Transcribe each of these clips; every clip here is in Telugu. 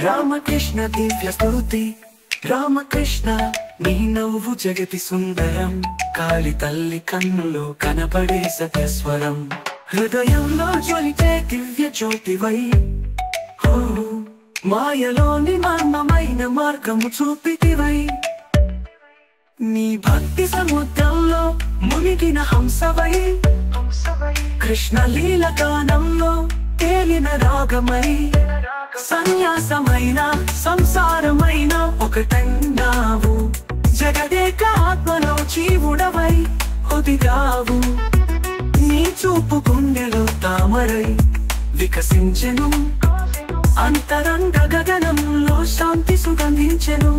రామకృష్ణ దివ్య స్తుతి రామకృష్ణ నీ నవ్వు జగతి సుందరం కాళి తల్లి కన్నులో కనపడే సత్యస్వరం హృదయంలో జ్వలితే దివ్య జ్యోతివై మాయలోని మర్మమైన మార్గము చూపితివై నీ భక్తి సముద్రంలో మునిగిన హంసవై కృష్ణ లీల గానంలో తేలిన రాగమై సన్యాసమైన సంసారమైన ఒకటన్నావు జగదేక ఆత్మలో జీవుడవై ఒదిగావు నీ చూపు గుండెలో తామరై వికసించెను అంతరంగ గగనంలో శాంతి సుగంధించెను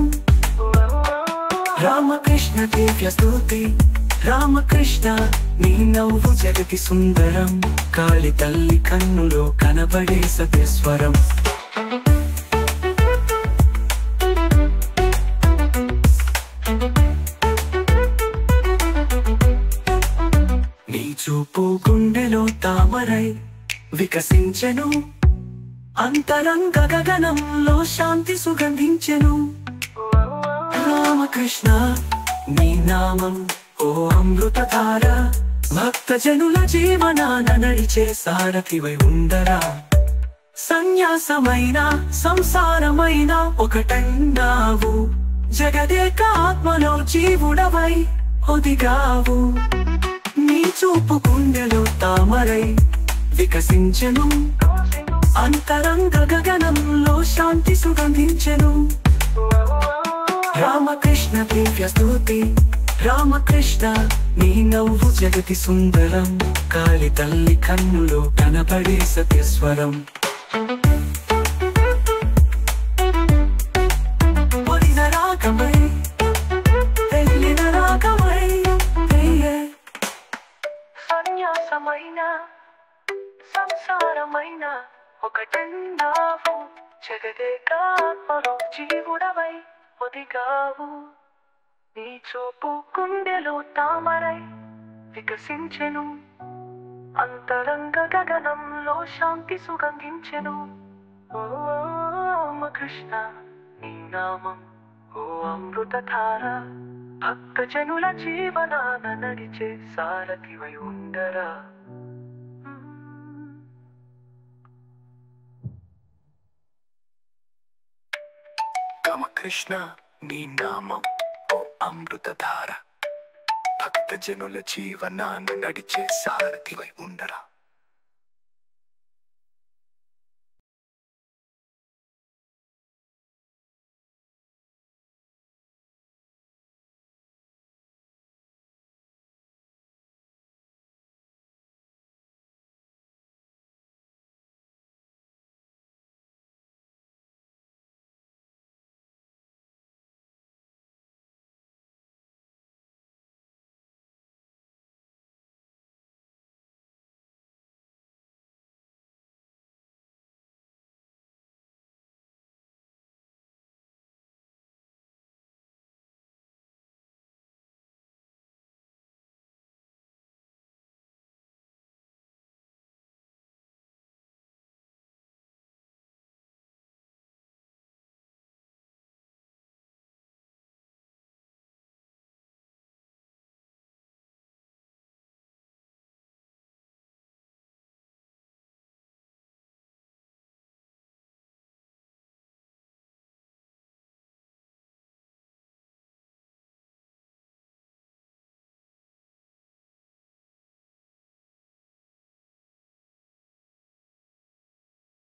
రామకృష్ణ దివ్య స్తుతి రామకృష్ణ నీ నవ్వు జగతి సుందరం కాళి తల్లి కన్నులో కనబడే సత్యస్వరం నీ చూపు గుండెలో తామరై వికసించెను అంతరంగ గగనంలో శాంతి సుగంధించెను రామకృష్ణ నీ నామం ఓ అమృతధార భక్తజనుల జీవనాన నడిచే సారథివై ఉండరా సన్యాసమైన సంసారమైన ఒకటన్నావు జగదేక ఆత్మలో జీవుడవై ఒదిగావు నీ చూపు గుండెలో తామరై వికసించెను అంతరంగ గగనంలో శాంతి సుగంధించెను రామకృష్ణ దివ్య స్తుతి రామకృష్ణ నీ నవ్వు జగతి సుందరం కాళి తల్లి కన్నులో కనబడే సత్యస్వరం ఒడిన రాగమై వెళ్ళిన రాగమై సన్యాసమైన సంసారమైన ఒకటన్నావు జగదేక ఆత్మలో జీవుడవై ఒదిగావు నీ చూపు గుండెలో తామరై వికసించెను అంతరంగ గగనంలో శాంతి సుగంధించెను ఓ రామకృష్ణ నీ నామం ఓ అమృతధార భక్తజనుల జీవనాన నడిచే సారథివై ఉండరా రామకృష్ణ నీ నామం ఓ అమృతధార భక్తజనుల జీవనాన నడిచే సారథివై ఉండరా